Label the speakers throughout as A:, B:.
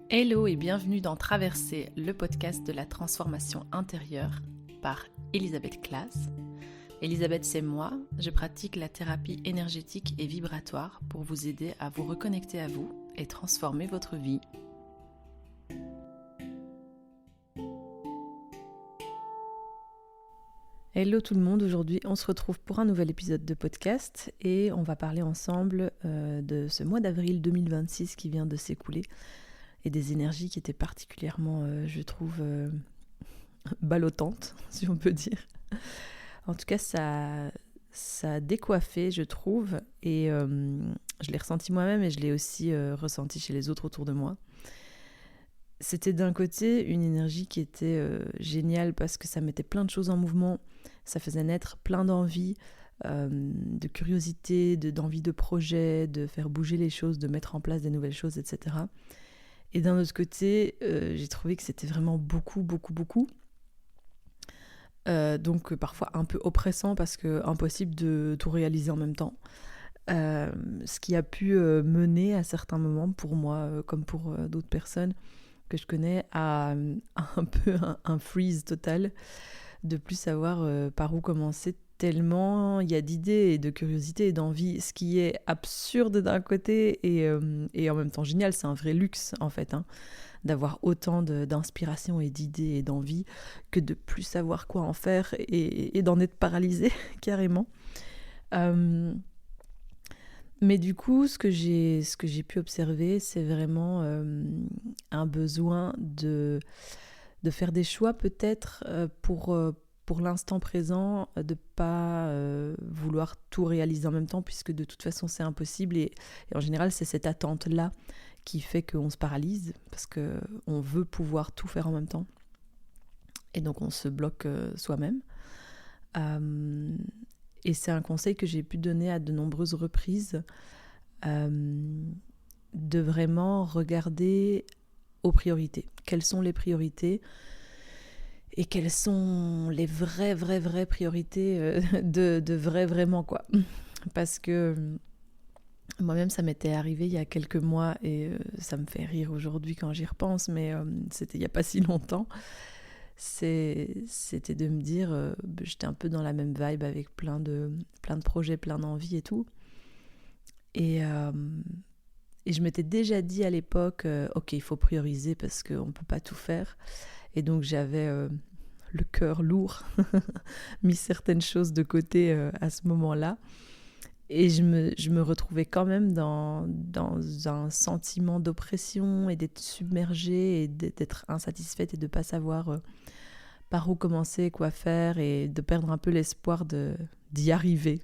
A: Hello et bienvenue dans Traverser, le podcast de la transformation intérieure par Elisabeth Claes. Elisabeth, c'est moi, je pratique la thérapie énergétique et vibratoire pour vous aider à vous reconnecter à vous et transformer votre vie. Hello tout le monde, aujourd'hui on se retrouve pour un nouvel épisode de podcast et on va parler ensemble de ce mois d'avril 2026 qui vient de s'écouler et des énergies qui étaient particulièrement, je trouve, ballottantes, si on peut dire. En tout cas, ça a décoiffé, je trouve, et je l'ai ressenti moi-même et je l'ai aussi ressenti chez les autres autour de moi. C'était d'un côté une énergie qui était géniale parce que ça mettait plein de choses en mouvement, ça faisait naître plein d'envies, de curiosité, d'envie de projet, de faire bouger les choses, de mettre en place des nouvelles choses, etc. Et d'un autre côté, j'ai trouvé que c'était vraiment beaucoup. Donc parfois un peu oppressant parce que impossible de tout réaliser en même temps. Ce qui a pu mener à certains moments pour moi, comme pour d'autres personnes que je connais, à un peu un freeze total, de plus savoir par où commencer, tellement il y a d'idées et de curiosité et d'envie, ce qui est absurde d'un côté et en même temps génial. C'est un vrai luxe en fait, d'avoir autant d'inspiration et d'idées et d'envie que de plus savoir quoi en faire et d'en être paralysé carrément. Mais du coup, ce que j'ai pu observer, c'est vraiment un besoin de faire des choix peut-être pour l'instant présent, de ne pas vouloir tout réaliser en même temps, puisque de toute façon c'est impossible. Et en général, c'est cette attente-là qui fait qu'on se paralyse, parce qu'on veut pouvoir tout faire en même temps. Et donc on se bloque soi-même. Et c'est un conseil que j'ai pu donner à de nombreuses reprises, de vraiment regarder aux priorités. Quelles sont les priorités et quelles sont les vraies priorités de vraiment quoi. Parce que moi-même ça m'était arrivé il y a quelques mois et ça me fait rire aujourd'hui quand j'y repense, mais c'était il n'y a pas si longtemps. C'était de me dire, j'étais un peu dans la même vibe avec plein de projets, plein d'envies et tout. Et je m'étais déjà dit à l'époque, ok, il faut prioriser parce qu'on ne peut pas tout faire. Et donc j'avais le cœur lourd, mis certaines choses de côté à ce moment-là. Et je me retrouvais quand même dans un sentiment d'oppression et d'être submergée et d'être insatisfaite et de ne pas savoir par où commencer, quoi faire, et de perdre un peu l'espoir d'y arriver,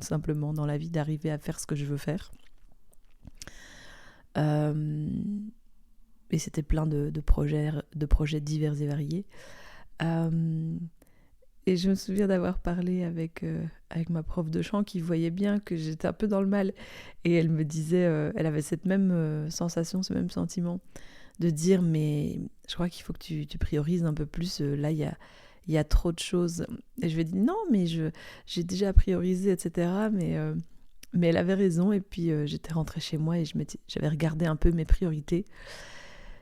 A: simplement dans la vie, d'arriver à faire ce que je veux faire. Et c'était plein de projets divers et variés. Et je me souviens d'avoir parlé avec ma prof de chant qui voyait bien que j'étais un peu dans le mal. Et elle me disait, elle avait cette même sensation, ce même sentiment, de dire mais je crois qu'il faut que tu priorises un peu plus. Là, il y a trop de choses. Et je lui ai dit non, mais j'ai déjà priorisé, etc. Mais elle avait raison. Et puis j'étais rentrée chez moi et j'avais regardé un peu mes priorités.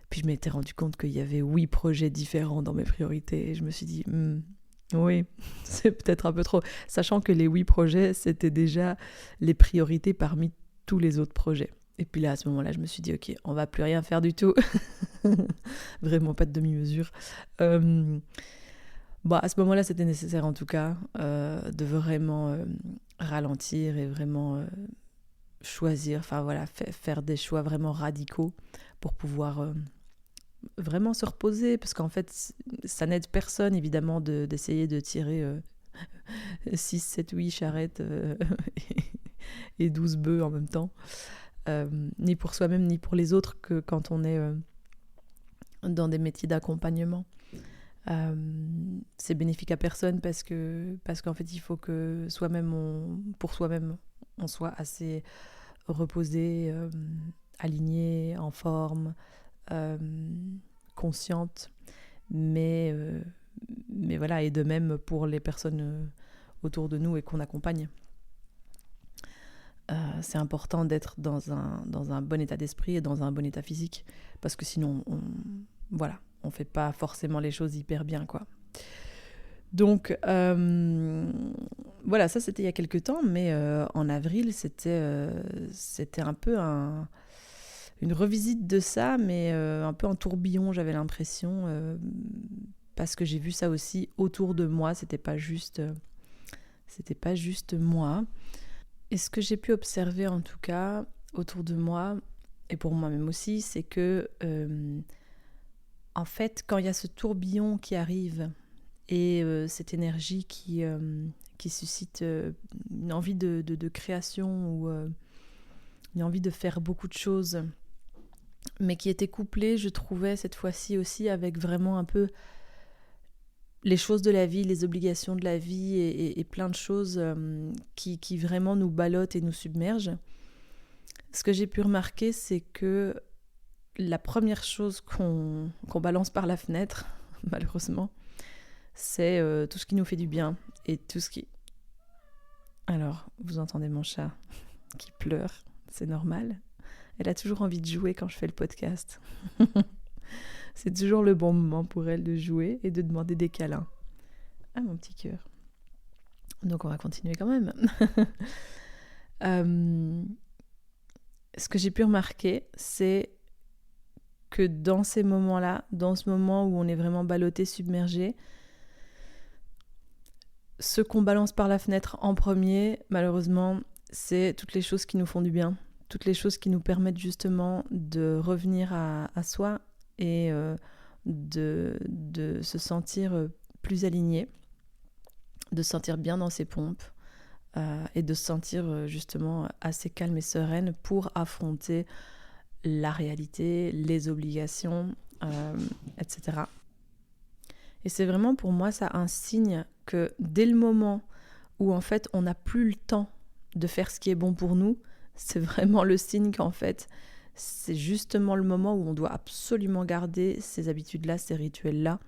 A: Puis je m'étais rendu compte qu'il y avait 8 projets différents dans mes priorités. Et je me suis dit, oui, c'est peut-être un peu trop. Sachant que les 8 projets, c'était déjà les priorités parmi tous les autres projets. Et puis là, à ce moment-là, je me suis dit, ok, on va plus rien faire du tout. Vraiment pas de demi-mesure. À ce moment-là, c'était nécessaire en tout cas de vraiment ralentir et vraiment choisir, enfin voilà, faire des choix vraiment radicaux pour pouvoir vraiment se reposer, parce qu'en fait, ça n'aide personne évidemment d'essayer de tirer 6, 7, 8 charrettes et 12 bœufs en même temps. Ni pour soi-même, ni pour les autres, que quand on est dans des métiers d'accompagnement. C'est bénéfique à personne parce qu'en fait, il faut que pour soi-même, on soit assez reposé, aligné, en forme, consciente. Mais voilà, et de même pour les personnes autour de nous et qu'on accompagne. c'est important d'être dans un bon état d'esprit et dans un bon état physique, parce que sinon, on fait pas forcément les choses hyper bien, quoi. Donc, voilà, ça c'était il y a quelques temps, mais en avril, c'était un peu une revisite de ça, mais un peu en tourbillon, j'avais l'impression, parce que j'ai vu ça aussi autour de moi, c'était pas juste moi. Et ce que j'ai pu observer en tout cas autour de moi, et pour moi-même aussi, c'est que en fait, quand il y a ce tourbillon qui arrive et cette énergie qui suscite une envie de création ou une envie de faire beaucoup de choses, mais qui était couplée, je trouvais cette fois-ci aussi avec vraiment un peu les choses de la vie, les obligations de la vie et plein de choses qui vraiment nous ballottent et nous submergent. Ce que j'ai pu remarquer, c'est que la première chose qu'on balance par la fenêtre, malheureusement, c'est tout ce qui nous fait du bien et tout ce qui... Alors, vous entendez mon chat qui pleure, c'est normal. Elle a toujours envie de jouer quand je fais le podcast. C'est toujours le bon moment pour elle de jouer et de demander des câlins. Ah, mon petit cœur. Donc on va continuer quand même. Ce que j'ai pu remarquer, c'est que dans ces moments-là, dans ce moment où on est vraiment ballotté, submergé, ce qu'on balance par la fenêtre en premier, malheureusement, c'est toutes les choses qui nous font du bien, toutes les choses qui nous permettent justement de revenir à soi et de se sentir plus aligné, de se sentir bien dans ses pompes et de se sentir justement assez calme et sereine pour affronter la réalité, les obligations, etc. Et c'est vraiment pour moi ça un signe que dès le moment où en fait on n'a plus le temps de faire ce qui est bon pour nous, c'est vraiment le signe qu'en fait c'est justement le moment où on doit absolument garder ces habitudes-là, ces rituels-là,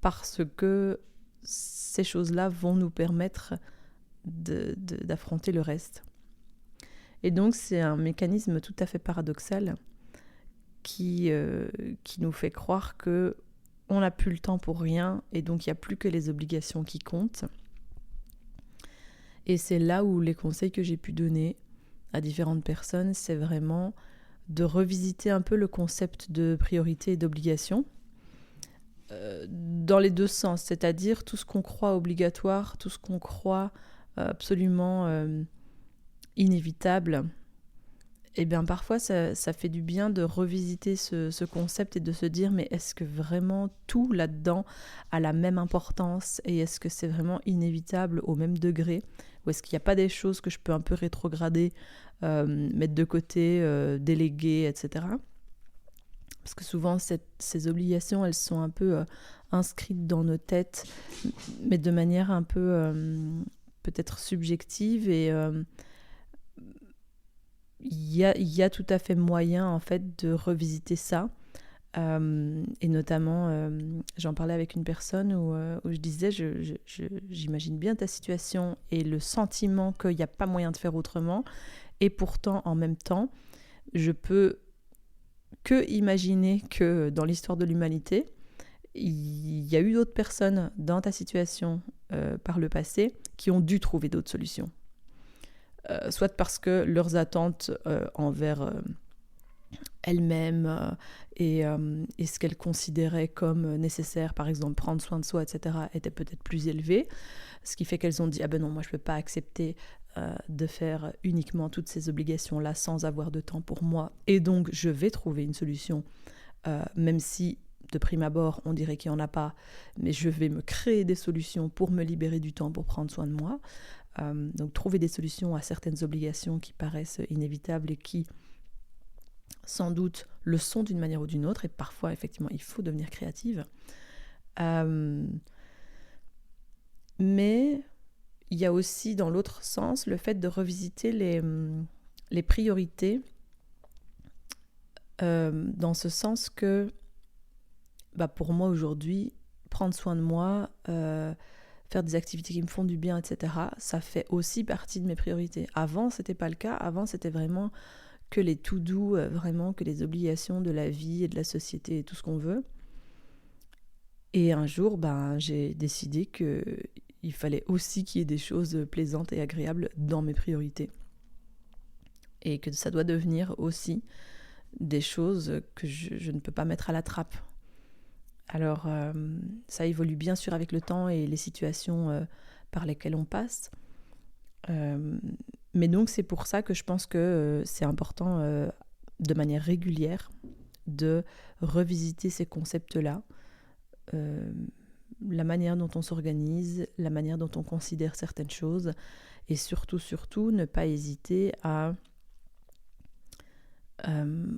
A: parce que ces choses-là vont nous permettre d'affronter le reste. Et donc c'est un mécanisme tout à fait paradoxal qui nous fait croire que on n'a plus le temps pour rien et donc il n'y a plus que les obligations qui comptent. Et c'est là où les conseils que j'ai pu donner à différentes personnes, c'est vraiment de revisiter un peu le concept de priorité et d'obligation dans les deux sens, c'est-à-dire tout ce qu'on croit obligatoire, tout ce qu'on croit absolument inévitable. Et bien parfois ça fait du bien de revisiter ce concept et de se dire mais est-ce que vraiment tout là-dedans a la même importance et est-ce que c'est vraiment inévitable au même degré ou est-ce qu'il n'y a pas des choses que je peux un peu rétrograder, mettre de côté, déléguer, etc. Parce que souvent ces obligations elles sont un peu inscrites dans nos têtes mais de manière un peu peut-être subjective et il y a tout à fait moyen en fait de revisiter ça et notamment j'en parlais avec une personne où je disais j'imagine bien ta situation et le sentiment qu'il n'y a pas moyen de faire autrement et pourtant en même temps je peux que imaginer que dans l'histoire de l'humanité il y a eu d'autres personnes dans ta situation par le passé qui ont dû trouver d'autres solutions. Soit parce que leurs attentes envers elles-mêmes et ce qu'elles considéraient comme nécessaire, par exemple prendre soin de soi, etc., étaient peut-être plus élevées, ce qui fait qu'elles ont dit « Ah ben non, moi je ne peux pas accepter de faire uniquement toutes ces obligations-là sans avoir de temps pour moi, et donc je vais trouver une solution, même si de prime abord on dirait qu'il n'y en a pas, mais je vais me créer des solutions pour me libérer du temps pour prendre soin de moi ». Donc trouver des solutions à certaines obligations qui paraissent inévitables et qui sans doute le sont d'une manière ou d'une autre et parfois effectivement il faut devenir créative mais il y a aussi dans l'autre sens le fait de revisiter les priorités dans ce sens que pour moi aujourd'hui prendre soin de moi, faire des activités qui me font du bien, etc., ça fait aussi partie de mes priorités. Avant, c'était pas le cas. Avant, c'était vraiment que les to-do, vraiment que les obligations de la vie et de la société et tout ce qu'on veut. Et un jour, j'ai décidé qu'il fallait aussi qu'il y ait des choses plaisantes et agréables dans mes priorités. Et que ça doit devenir aussi des choses que je ne peux pas mettre à la trappe. Alors, ça évolue bien sûr avec le temps et les situations par lesquelles on passe. Mais donc, c'est pour ça que je pense que c'est important, de manière régulière, de revisiter ces concepts-là. La manière dont on s'organise, la manière dont on considère certaines choses, et surtout, ne pas hésiter à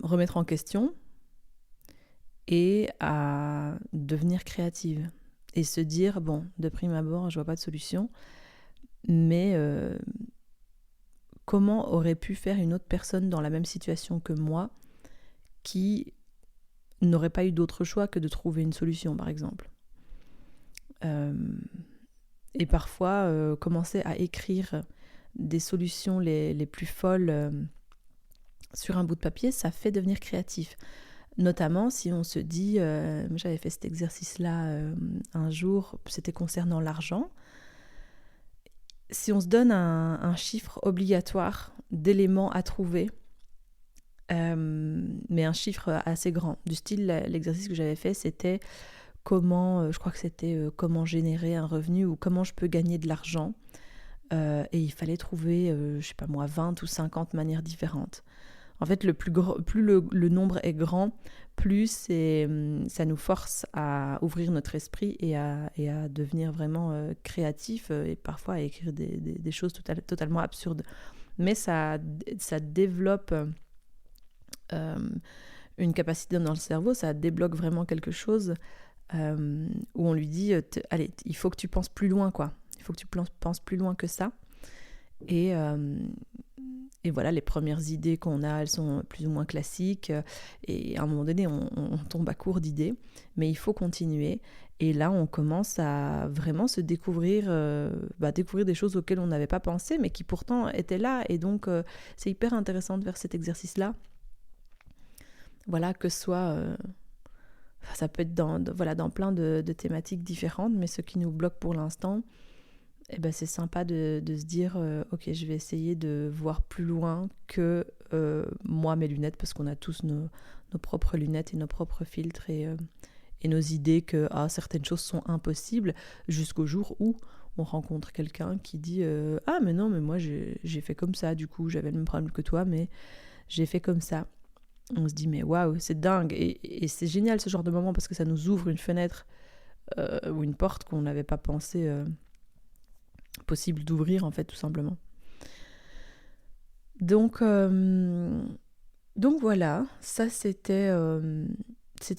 A: remettre en question et à devenir créative. Et se dire, bon, de prime abord, je vois pas de solution, mais comment aurait pu faire une autre personne dans la même situation que moi qui n'aurait pas eu d'autre choix que de trouver une solution, par exemple. Et parfois, commencer à écrire des solutions les plus folles sur un bout de papier, ça fait devenir créatif. Notamment si on se dit, j'avais fait cet exercice-là un jour, c'était concernant l'argent. Si on se donne un chiffre obligatoire d'éléments à trouver, mais un chiffre assez grand, du style, l'exercice que j'avais fait, c'était comment, je crois que c'était comment générer un revenu ou comment je peux gagner de l'argent. Et il fallait trouver, 20 ou 50 manières différentes. En fait, plus le nombre est grand, plus ça nous force à ouvrir notre esprit et à devenir vraiment créatif et parfois à écrire des choses totalement absurdes. Mais ça développe une capacité dans le cerveau, ça débloque vraiment quelque chose où on lui dit allez, il faut que tu penses plus loin, quoi. Il faut que tu penses plus loin que ça. Et voilà, les premières idées qu'on a, elles sont plus ou moins classiques. Et à un moment donné, on tombe à court d'idées. Mais il faut continuer. Et là, on commence à vraiment se découvrir des choses auxquelles on n'avait pas pensé, mais qui pourtant étaient là. Et donc, c'est hyper intéressant de faire cet exercice-là. Voilà, que ce soit... ça peut être dans plein de thématiques différentes, mais ce qui nous bloque pour l'instant... c'est sympa de se dire ok, je vais essayer de voir plus loin que moi, mes lunettes, parce qu'on a tous nos propres lunettes et nos propres filtres et nos idées que certaines choses sont impossibles, jusqu'au jour où on rencontre quelqu'un qui dit ah mais non, mais moi j'ai fait comme ça, du coup j'avais le même problème que toi, mais j'ai fait comme ça. On se dit mais waouh, c'est dingue, et c'est génial ce genre de moment, parce que ça nous ouvre une fenêtre ou une porte qu'on n'avait pas pensé possible d'ouvrir, en fait, tout simplement. Donc voilà, ça c'était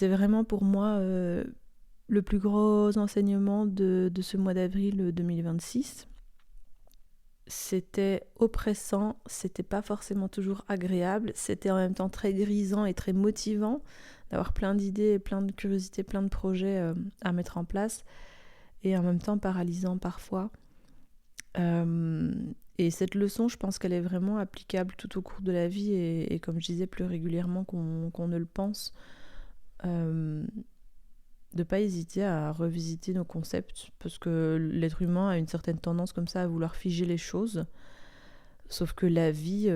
A: vraiment pour moi le plus gros enseignement de ce mois d'avril 2026. C'était oppressant, c'était pas forcément toujours agréable, c'était en même temps très grisant et très motivant d'avoir plein d'idées, plein de curiosités, plein de projets à mettre en place, et en même temps paralysant parfois. Et cette leçon, je pense qu'elle est vraiment applicable tout au cours de la vie, et comme je disais, plus régulièrement qu'on ne le pense, de pas hésiter à revisiter nos concepts, parce que l'être humain a une certaine tendance comme ça à vouloir figer les choses, sauf que la vie,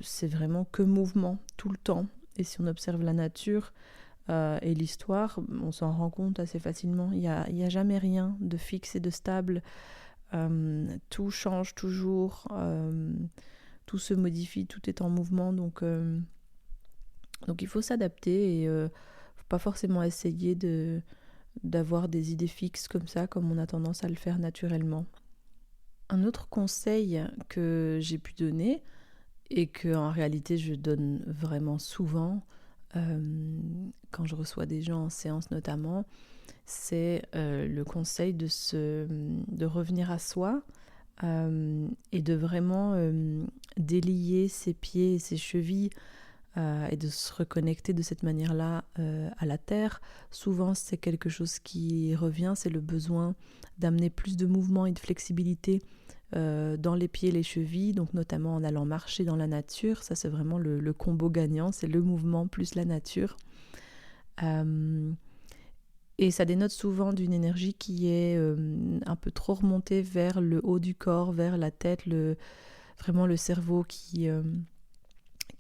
A: c'est vraiment que mouvement, tout le temps. Et si on observe la nature et l'histoire, on s'en rend compte assez facilement. Il y a jamais rien de fixe et de stable. Tout change toujours, tout se modifie, tout est en mouvement, donc il faut s'adapter, et faut pas forcément essayer d'avoir des idées fixes comme ça, comme on a tendance à le faire naturellement. Un autre conseil que j'ai pu donner, et que en réalité je donne vraiment souvent quand je reçois des gens en séance notamment, c'est le conseil de revenir à soi et de vraiment délier ses pieds et ses chevilles et de se reconnecter de cette manière-là à la terre. Souvent, c'est quelque chose qui revient, c'est le besoin d'amener plus de mouvement et de flexibilité dans les pieds et les chevilles, donc notamment en allant marcher dans la nature. Ça, c'est vraiment le combo gagnant, c'est le mouvement plus la nature. Et ça dénote souvent d'une énergie qui est un peu trop remontée vers le haut du corps, vers la tête, vraiment le cerveau qui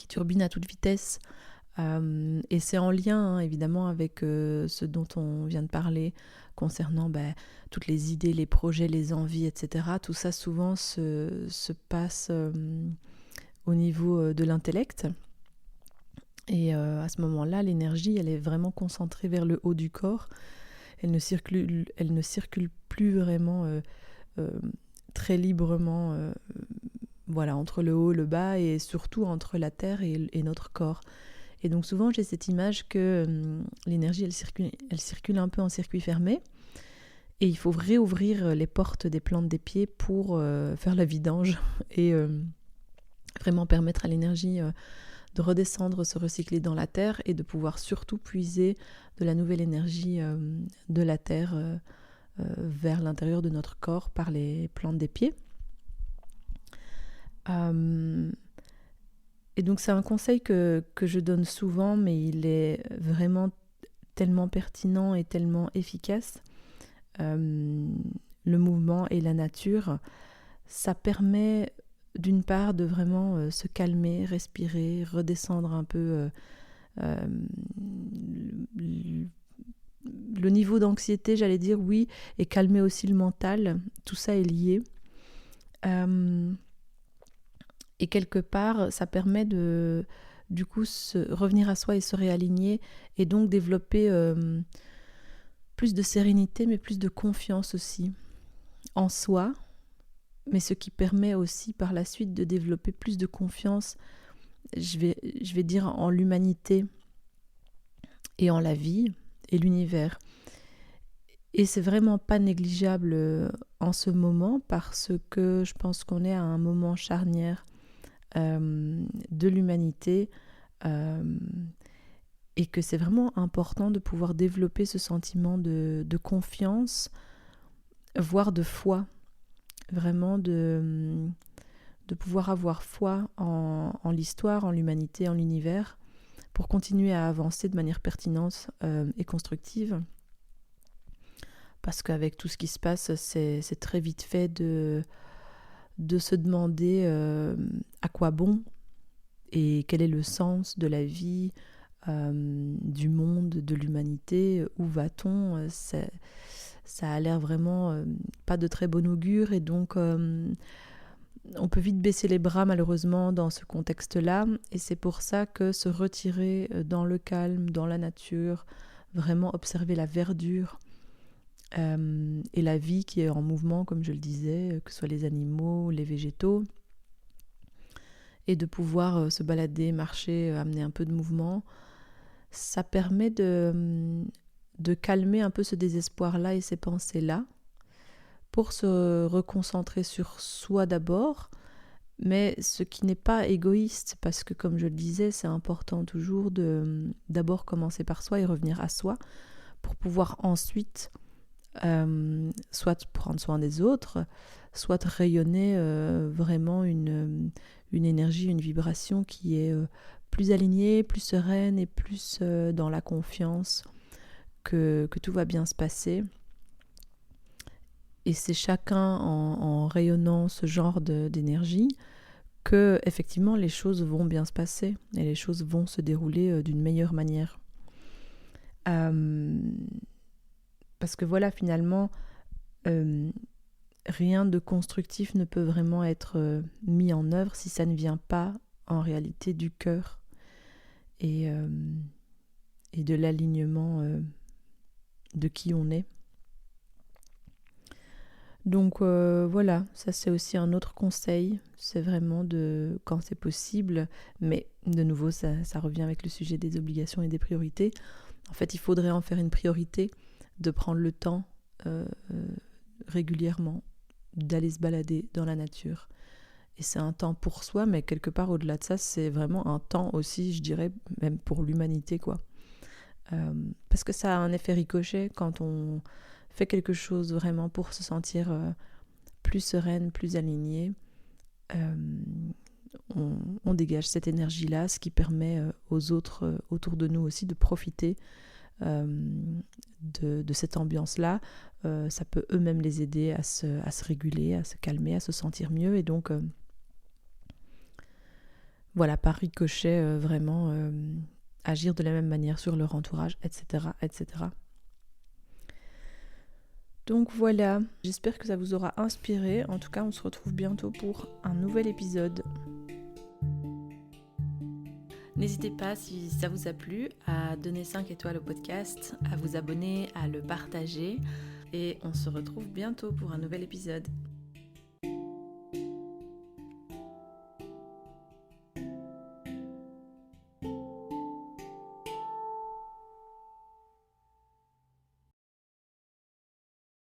A: turbine à toute vitesse. Et c'est en lien évidemment avec ce dont on vient de parler concernant toutes les idées, les projets, les envies, etc. Tout ça souvent se passe au niveau de l'intellect. Et à ce moment-là, l'énergie, elle est vraiment concentrée vers le haut du corps. Elle ne circule plus vraiment très librement entre le haut et le bas, et surtout entre la terre et notre corps. Et donc souvent, j'ai cette image que l'énergie, elle circule un peu en circuit fermé. Et il faut réouvrir les portes des plantes des pieds pour faire la vidange et vraiment permettre à l'énergie de redescendre, se recycler dans la terre et de pouvoir surtout puiser de la nouvelle énergie de la terre vers l'intérieur de notre corps par les plantes des pieds. Et donc c'est un conseil que je donne souvent, mais il est vraiment tellement pertinent et tellement efficace. Le mouvement et la nature, ça permet d'une part de vraiment se calmer, respirer, redescendre un peu le niveau d'anxiété, j'allais dire, oui, et calmer aussi le mental. Tout ça est lié. Et quelque part, ça permet de, du coup, revenir à soi et se réaligner, et donc développer plus de sérénité, mais plus de confiance aussi en soi, mais ce qui permet aussi par la suite de développer plus de confiance, je vais dire, en l'humanité et en la vie et l'univers. Et c'est vraiment pas négligeable en ce moment, parce que je pense qu'on est à un moment charnière de l'humanité, et que c'est vraiment important de pouvoir développer ce sentiment de confiance, voire de foi, vraiment de pouvoir avoir foi en l'histoire, en l'humanité, en l'univers, pour continuer à avancer de manière pertinente et constructive. Parce qu'avec tout ce qui se passe, c'est très vite fait de se demander à quoi bon et quel est le sens de la vie, du monde, de l'humanité, où va-t-on. Ça a l'air vraiment pas de très bon augure, et donc on peut vite baisser les bras malheureusement dans ce contexte-là, et c'est pour ça que se retirer dans le calme, dans la nature, vraiment observer la verdure et la vie qui est en mouvement, comme je le disais, que ce soit les animaux, les végétaux, et de pouvoir se balader, marcher, amener un peu de mouvement, ça permet de calmer un peu ce désespoir-là et ces pensées-là, pour se reconcentrer sur soi d'abord, mais ce qui n'est pas égoïste, parce que comme je le disais, c'est important toujours de d'abord commencer par soi et revenir à soi, pour pouvoir ensuite soit prendre soin des autres, soit rayonner vraiment une énergie, une vibration qui est plus alignée, plus sereine et plus dans la confiance que tout va bien se passer. Et c'est chacun en rayonnant ce genre d'énergie que effectivement les choses vont bien se passer et les choses vont se dérouler d'une meilleure manière. Parce que voilà, finalement, rien de constructif ne peut vraiment être mis en œuvre si ça ne vient pas en réalité du cœur et de l'alignement de qui on est. Donc voilà, ça c'est aussi un autre conseil, c'est vraiment quand c'est possible, mais de nouveau ça revient avec le sujet des obligations et des priorités. En fait, il faudrait en faire une priorité de prendre le temps régulièrement d'aller se balader dans la nature et c'est un temps pour soi, mais quelque part au-delà de ça, c'est vraiment un temps aussi, je dirais, même pour l'humanité, quoi. Parce que ça a un effet ricochet quand on fait quelque chose vraiment pour se sentir plus sereine, plus alignée. euh, on dégage cette énergie-là, ce qui permet aux autres autour de nous aussi de profiter de cette ambiance-là. Ça peut eux-mêmes les aider à se réguler, à se calmer, à se sentir mieux. Et donc, voilà, par ricochet, vraiment agir de la même manière sur leur entourage, etc., etc. Donc voilà, j'espère que ça vous aura inspiré. En tout cas, on se retrouve bientôt pour un nouvel épisode. N'hésitez pas, si ça vous a plu, à donner 5 étoiles au podcast, à vous abonner, à le partager. Et on se retrouve bientôt pour un nouvel épisode.